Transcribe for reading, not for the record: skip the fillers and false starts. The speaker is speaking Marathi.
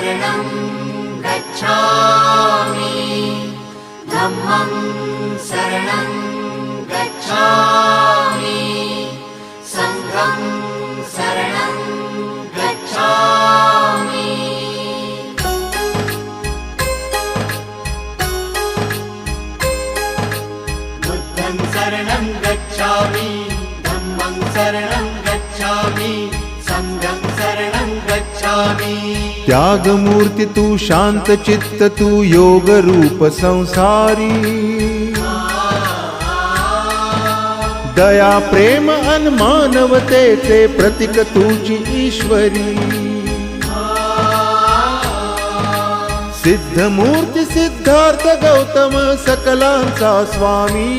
शरणं गच्छामि धम्मं शरणं गच्छामि संघं शरणं गच्छामि बुद्धं शरणं गच्छामि धम्मं शरणं गच्छामि संघं शरणं गच्छामि। त्यागमूर्ती तू शांत चित्त तू योग रूप संसारी दया प्रेम अन मानवतेचे प्रतीक तुझी ईश्वरी सिद्धमूर्ती सिद्धार्थ गौतम सकलांचा स्वामी